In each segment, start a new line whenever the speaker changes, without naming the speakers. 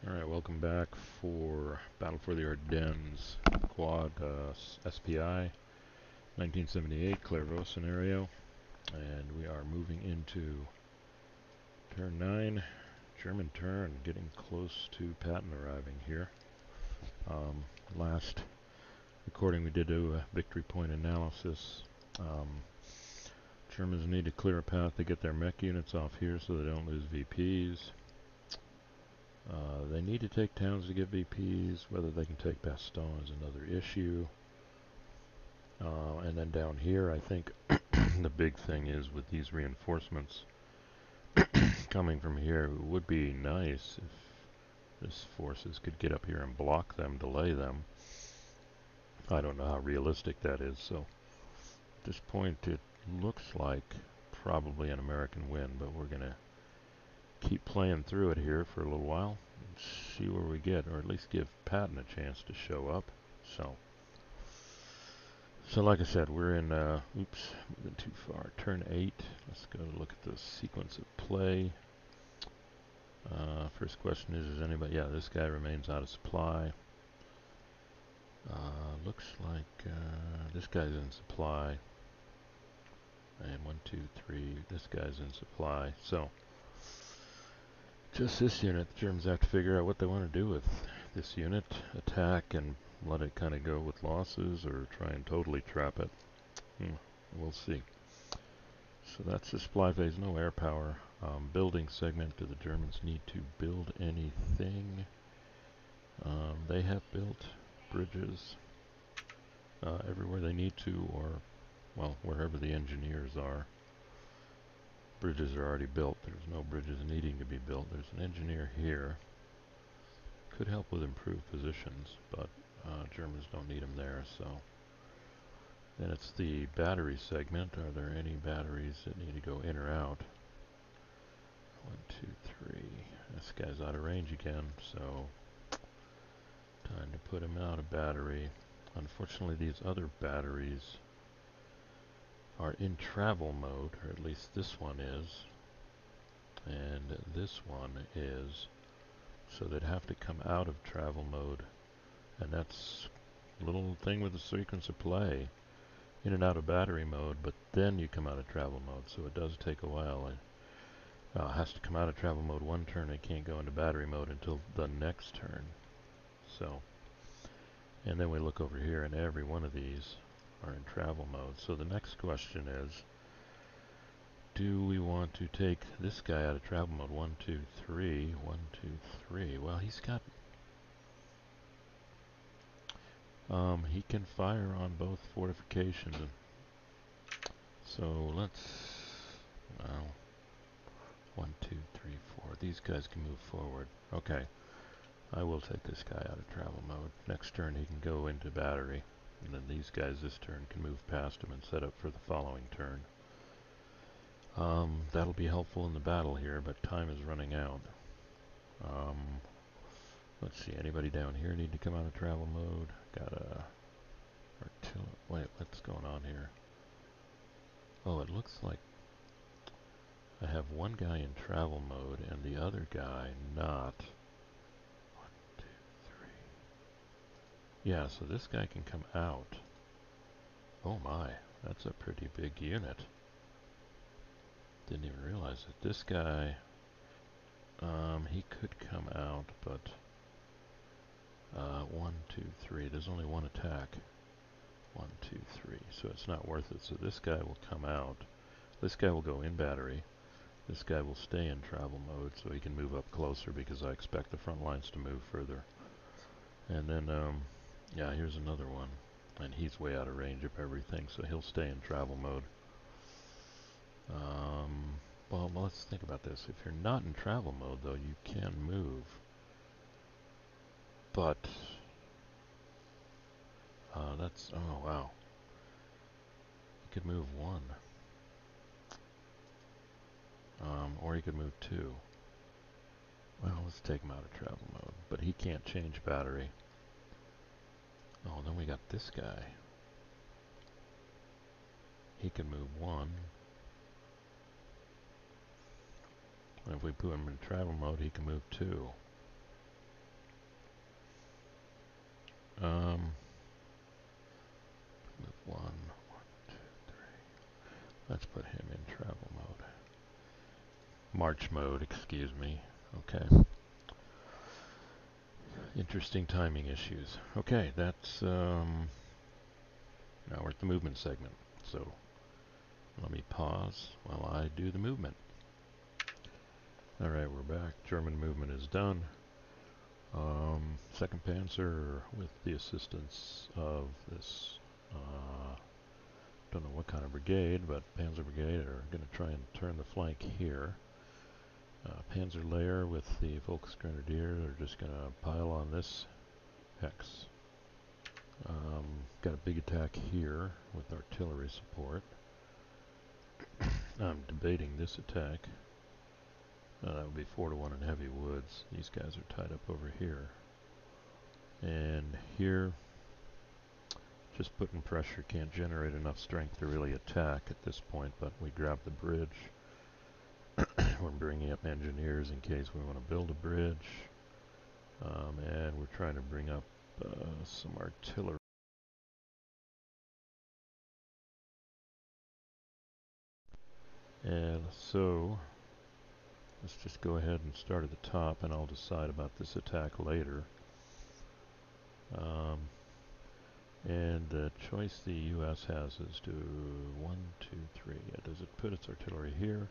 Alright, welcome back for Battle for the Ardennes Quad SPI 1978 Clervaux scenario, and we are moving into turn 9, German turn, getting close to Patton arriving here. Last recording we did do a victory point analysis. Germans need to clear a path to get their mech units off here so they don't lose VPs. They need to take towns to get VPs. Whether they can take Bastonge is another issue. And then down here, I think the big thing is with these reinforcements coming from here, it would be nice if this forces could get up here and block them, delay them. I don't know how realistic that is, so at this point it looks like probably an American win, but we're going to keep playing through it here for a little while and see where we get, or at least give Patton a chance to show up. So like I said, we're in, oops, moving too far, turn 8. Let's go look at the sequence of play. First question is anybody, yeah, this guy remains out of supply. Looks like this guy's in supply. And 1, 2, 3, this guy's in supply. So, just this unit, the Germans have to figure out what they want to do with this unit. Attack and let it kind of go with losses, or try and totally trap it. We'll see. So that's the supply phase, no air power. Building segment, do the Germans need to build anything? They have built bridges everywhere they need to, or, well, wherever the engineers are. Bridges are already built. There's no bridges needing to be built. There's an engineer here. Could help with improved positions, but Germans don't need them there, so. Then it's the battery segment. Are there any batteries that need to go in or out? 1, 2, 3. This guy's out of range again, so time to put him out of battery. Unfortunately, these other batteries are in travel mode, or at least this one is, and this one is, so they'd have to come out of travel mode, and that's a little thing with the sequence of play. In and out of battery mode, but then you come out of travel mode, so it does take a while. It has to come out of travel mode one turn. It can't go into battery mode until the next turn. So, and then we look over here, and every one of these are in travel mode. So the next question is, do we want to take this guy out of travel mode? 1, 2, 3. 1, 2, 3. Well, he's got... he can fire on both fortifications. So let's... Well... 1, 2, 3, 4. These guys can move forward. Okay. I will take this guy out of travel mode. Next turn he can go into battery. And then these guys this turn can move past him and set up for the following turn. That'll be helpful in the battle here, but time is running out. Let's see, anybody down here need to come out of travel mode? Got a... Wait, what's going on here? Oh, it looks like I have one guy in travel mode and the other guy not. 1, 2, 3. Yeah, so this guy can come out. Oh my, that's a pretty big unit. Didn't even realize it. This guy, he could come out, but 1, 2, 3. There's only one attack. 1, 2, 3. So it's not worth it. So this guy will come out. This guy will go in battery. This guy will stay in travel mode so he can move up closer because I expect the front lines to move further. And then, yeah, here's another one. And he's way out of range of everything, so he'll stay in travel mode. Well, let's think about this. If you're not in travel mode, though, you can move. But, that's, oh wow. You could move 1. Or he could move 2. Well, let's take him out of travel mode. But he can't change battery. Oh, then we got this guy. He can move 1. And if we put him in travel mode, he can move 2. Move one, two, three. Let's put him in travel mode. March mode, excuse me. Okay. Interesting timing issues. Okay, that's, now we're at the movement segment. So, let me pause while I do the movement. Alright, we're back. German movement is done. 2nd Panzer with the assistance of this, don't know what kind of brigade, but Panzer Brigade are going to try and turn the flank here. Panzer Layer with the Volksgrenadier are just going to pile on this hex. Got a big attack here with artillery support. I'm debating this attack. That would be 4-1 in heavy woods. These guys are tied up over here. And here, just putting pressure can't generate enough strength to really attack at this point, but we grab the bridge. We're bringing up engineers in case we want to build a bridge. And we're trying to bring up some artillery. And so, let's just go ahead and start at the top, and I'll decide about this attack later. And the choice the U.S. has is to 1, 2, 3. Does it put its artillery here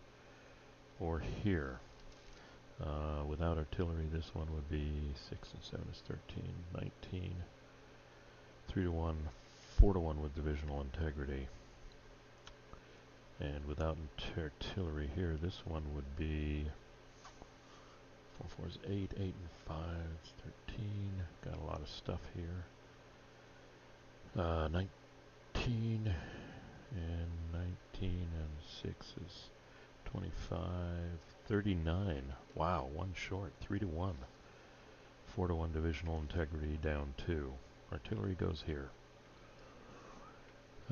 or here? Without artillery, this one would be 6 and 7 is 13, 19, 3-1, 4-1 with divisional integrity. And without artillery here, this one would be 4, 4 is 8, 8 and 5 is 13. Got a lot of stuff here. 19 and 19 and 6 is 25, 39. Wow, one short, 3-1. 4-1 divisional integrity down 2. Artillery goes here.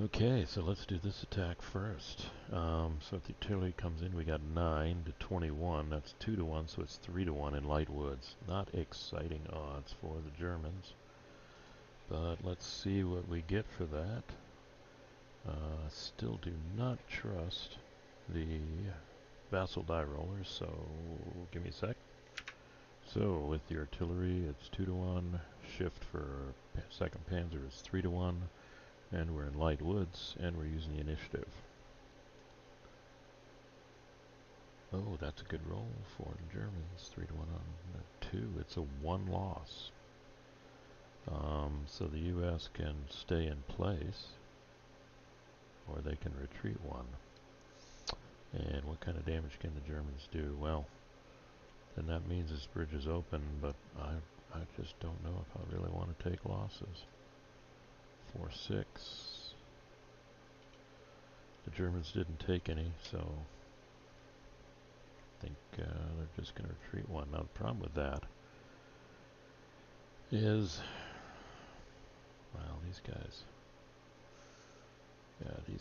Okay, so let's do this attack first. So if the artillery comes in, we got 9 to 21. That's 2-1, so it's 3-1 in light woods. Not exciting odds for the Germans. But let's see what we get for that. Still do not trust the vassal die rollers, so give me a sec. So with the artillery, it's 2-1. Shift for 2nd Panzer is 3-1. And we're in light woods, and we're using the initiative. Oh, that's a good roll for the Germans. 3-1 on 2. It's a 1 loss. So the U.S. can stay in place, or they can retreat 1. And what kind of damage can the Germans do? Well, then that means this bridge is open, but I just don't know if I really want to take losses. 4-6. The Germans didn't take any, so I think they're just going to retreat 1. Now the problem with that is, well, these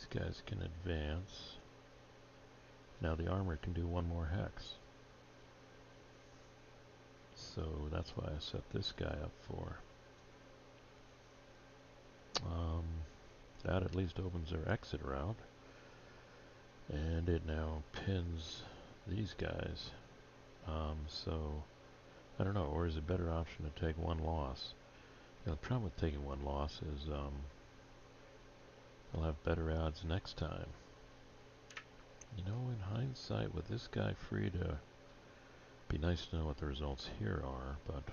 guys can advance. Now the armor can do 1 more hex. So that's why I set this guy up for. That at least opens their exit route. And it now pins these guys. So, I don't know, or is it a better option to take 1 loss? You know, the problem with taking 1 loss is they'll have better odds next time. You know, in hindsight, with this guy free to, be nice to know what the results here are, but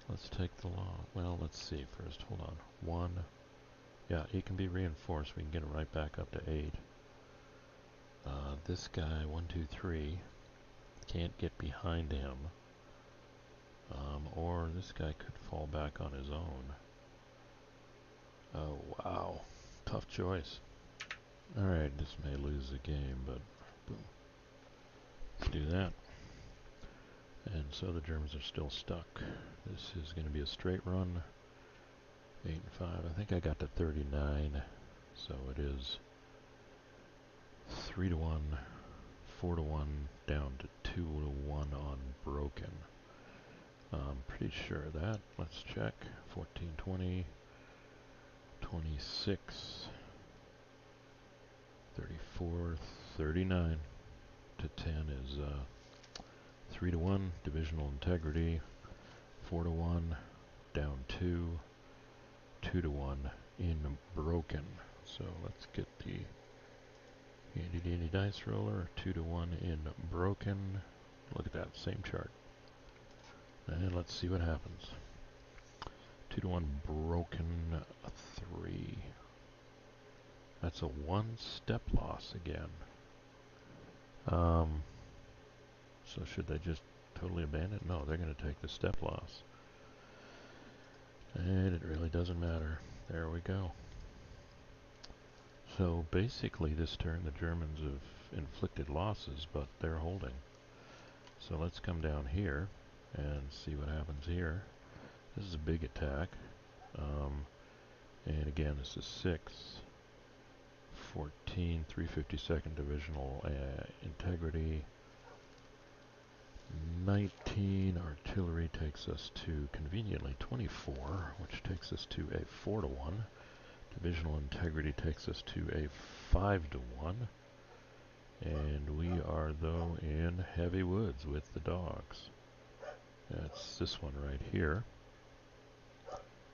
let's take the law. Well, let's see first. Hold on. 1. Yeah, he can be reinforced. We can get it right back up to 8. This guy, 1, 2, 3, can't get behind him. Or this guy could fall back on his own. Oh, wow. Tough choice. Alright, this may lose the game, but boom. Let's do that. And so the Germans are still stuck. This is going to be a straight run. 8 and 5. I think I got to 39. So it is 3-1, 4-1 down to 2-1 on broken. I'm pretty sure of that. Let's check. 14, 20, 26, 34, 39 to 10 is 3-1 divisional integrity. 4-1 down 2, 2-1 in broken. So let's get the handy dandy dice roller. 2-1 in broken. Look at that, same chart. And let's see what happens. 2-1 broken 3. That's a 1-step loss again. So should they just totally abandon? No, they're going to take the step loss. And it really doesn't matter. There we go. So basically this turn the Germans have inflicted losses, but they're holding. So let's come down here and see what happens here. This is a big attack. And again, this is 6, 14, 352nd Divisional Integrity. 19 artillery takes us to conveniently 24, which takes us to a 4-1. Divisional integrity takes us to a 5-1. And we are though in heavy woods with the dogs. That's this one right here.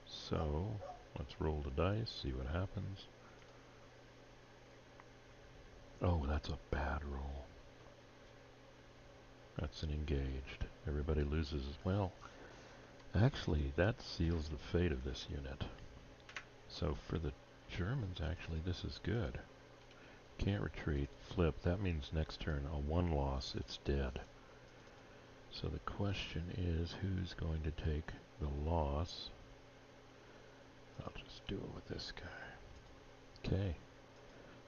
So let's roll the dice, see what happens. Oh, that's a bad roll. That's an engaged. Everybody loses. Well, actually, that seals the fate of this unit. So for the Germans, actually, this is good. Can't retreat. Flip. That means next turn, a 1 loss, it's dead. So the question is, who's going to take the loss? I'll just do it with this guy. Okay.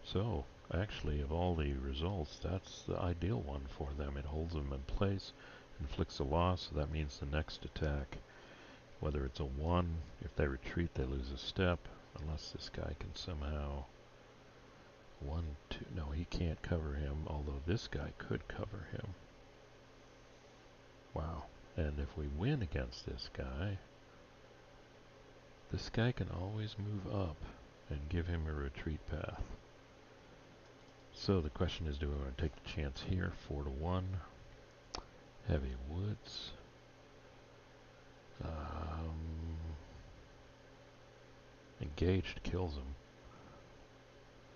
So, actually, of all the results, that's the ideal one for them. It holds them in place, inflicts a loss, so that means the next attack, whether it's a 1, if they retreat, they lose a step, unless this guy can somehow 1, 2, no, he can't cover him, although this guy could cover him. Wow. And if we win against this guy can always move up and give him a retreat path. So the question is, do we want to take the chance here? 4-1. Heavy woods. Engaged kills him.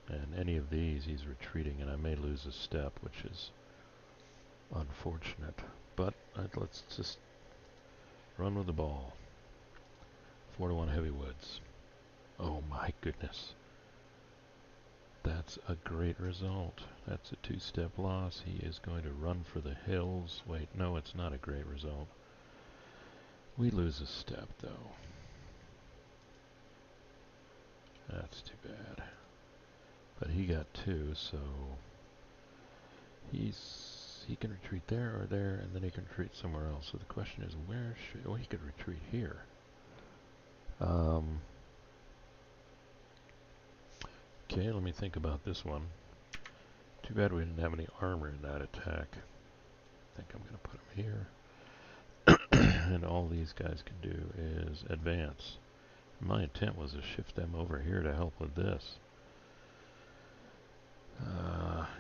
And any of these, he's retreating, and I may lose a step, which is unfortunate. But let's just run with the ball. 4-1 heavy woods. Oh my goodness. That's a great result. That's a 2-step loss. He is going to run for the hills. Wait, no, it's not a great result. We lose a step, though. That's too bad. But he got 2, so he can retreat there or there, and then he can retreat somewhere else. So the question is, where should... Oh, he could retreat here. Okay, let me think about this one. Too bad we didn't have any armor in that attack. I think I'm going to put him here. And all these guys can do is advance. My intent was to shift them over here to help with this.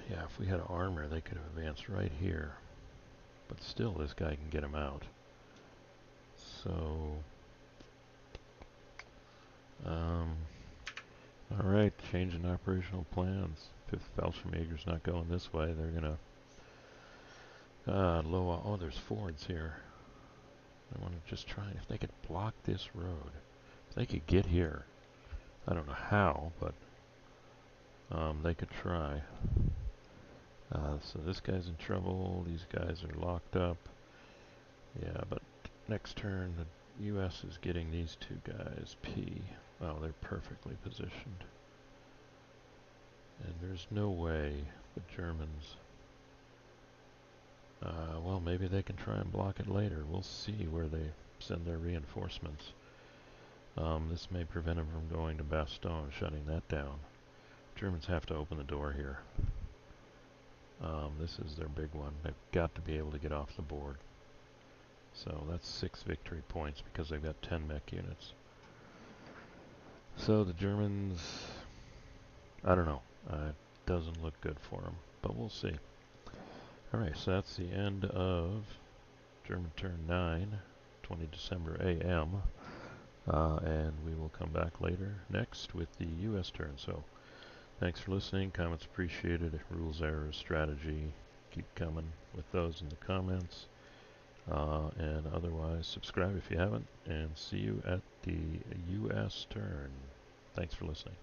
Yeah, if we had armor, they could have advanced right here. But still, this guy can get him out. So, alright, change in operational plans. 5th Fallschirmjäger's not going this way. They're going to oh, there's fords here. I want to just try, if they could block this road. If they could get here. I don't know how, but they could try. So this guy's in trouble. These guys are locked up. Yeah, but next turn the U.S. is getting these 2 guys. P. Oh, they're perfectly positioned. And there's no way the Germans... well, maybe they can try and block it later. We'll see where they send their reinforcements. This may prevent them from going to Bastonge, shutting that down. Germans have to open the door here. This is their big one. They've got to be able to get off the board. So that's 6 victory points because they've got 10 mech units. So the Germans, I don't know. It doesn't look good for them, but we'll see. Alright, so that's the end of German turn 9, 20 December AM. And we will come back later next with the US turn. So thanks for listening. Comments appreciated. Rules, errors, strategy. Keep coming with those in the comments. And otherwise, subscribe if you haven't. And see you at the US turn. Thanks for listening.